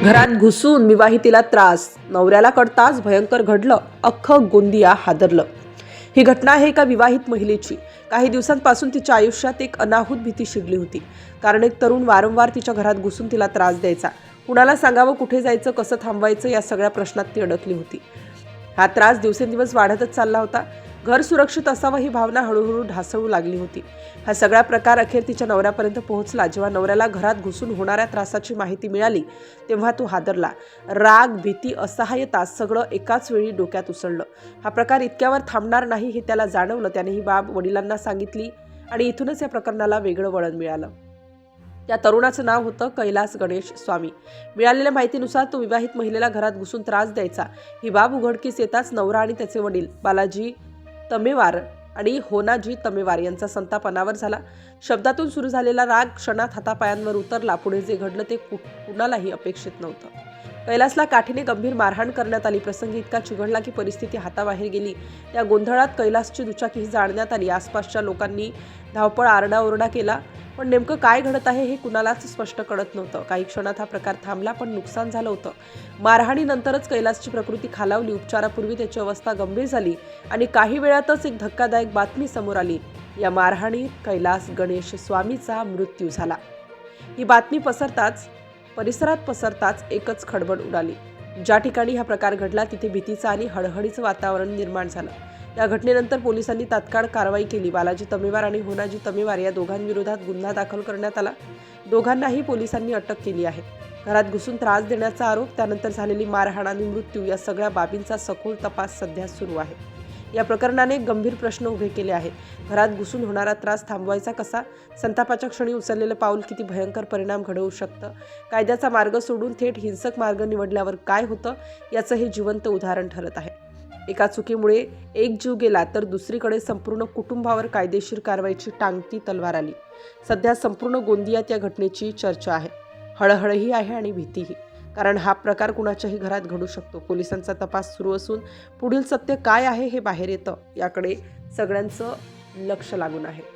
घरात घुसून विवाहितेला त्रास, नवऱ्याला कळताच भयंकर घडलं, अख्खं गोंदिया हादरलं। ही घटना आहे एका विवाहित महिलेची। काही दिवसांपासून तिच्या आयुष्यात एक अनाहूत भीती शिरली होती, कारण एक तरुण वारंवार तिच्या घरात घुसून तिला त्रास द्यायचा। कुणाला सांगावं, कुठे जायचं, कसं थांबवायचं, या सगळ्या प्रश्नात ती अडकली होती। हा त्रास दिवसेंदिवस वाढतच चालला होता। घर सुरक्षित असावं ही भावना हळूहळू ढासळू लागली होती। हा सगळा प्रकार अखेर तिच्या नवऱ्यापर्यंत पोहोचला। जेव्हा नवऱ्याला घरात घुसून होणाऱ्या त्रासाची माहिती मिळाली, तेव्हा तो हादरला। राग, भीती, असहाय्यता सगळं एकाच वेळी डोक्यात उसळलं। हा प्रकार इतक्यावर थांबणार नाही हे त्याला जाणवलं। त्याने ही बाब वडिलांना सांगितली आणि इथूनच या प्रकरणाला वेगळं वळण मिळालं। त्या तरुणाचं नाव होतं कैलास गणेश स्वामी। मिळालेल्या माहितीनुसार तो विवाहित महिलेला घरात घुसून त्रास द्यायचा। ही बाब उघडकीस येताच नवरा आणि त्याचे वडील बालाजी तमेवार आणि होनाजी तमेवार यांचा संताप अनावर झाला। शब्दातून सुरू झालेला राग क्षणात हातापायांवर उतरला। पुढे जे घडलं ते कुणालाही अपेक्षित नव्हतं। कैलासला काठीने गंभीर मारहाण करण्यात आली। प्रसंगी इतका चिघळला की परिस्थिती हाताबाहेर गेली। त्या गोंधळात कैलासची दुचाकीही जाळण्यात आली। आसपासच्या लोकांनी धावपळ, आरडाओरडा केला, पण नेमकं काय घडत आहे हे कुणालाच स्पष्ट कळत नव्हतं। काही क्षणात हा प्रकार थांबला, पण नुकसान झालं होतं। मारहाणीनंतरच कैलासची प्रकृती खालावली। उपचारापूर्वी त्याची अवस्था गंभीर झाली आणि काही वेळातच एक धक्कादायक बातमी समोर आली। या मारहाणीत कैलास गणेश स्वामीचा मृत्यू झाला। ही बातमी परिसरात पसरताच एकच खळबळ उडाली। ज्या ठिकाणी हा प्रकार घडला तिथे भीतीचं आणि हळहळीचं वातावरण निर्माण झालं। या घटनेनंतर पोलिसांनी तात्काळ कारवाई केली। बालाजी तमेवार आणि होनाजी तमेवार या दोघांविरोधात गुन्हा दाखल करण्यात आला। दोघांनाही पोलिसांनी अटक केली आहे। घरात घुसून त्रास देण्याचा आरोप, त्यानंतर झालेली मारहाण आणि मृत्यू या सगळ्या बाबींचा सखोल तपास सध्या सुरू आहे। या प्रकरणाने गंभीर प्रश्न उभे केले आहेत। घरात घुसून होणारा त्रास थांबवायचा कसा? संतापाच्या क्षणी उचललेलं पाऊल किती भयंकर परिणाम घडवू शकतं? कायद्याचा मार्ग सोडून थेट हिंसक मार्ग निवडल्यावर काय होतं, याचं हे जिवंत उदाहरण ठरत आहे। एका चुकीमुळे एक जीव गेला तर दुसरीकडे संपूर्ण कुटुंबावर कायदेशीर कारवाईची टांगती तलवार आली। सध्या संपूर्ण गोंदियात या घटनेची चर्चा आहे, हळहळही आहे आणि भीतीही, कारण हा प्रकार कुणाच्याही घरात घडू शकतो। पोलिसांचा तपास सुरू असून पुढील सत्य काय आहे हे बाहेर येतं, याकडे सगळ्यांचं लक्ष लागून आहे।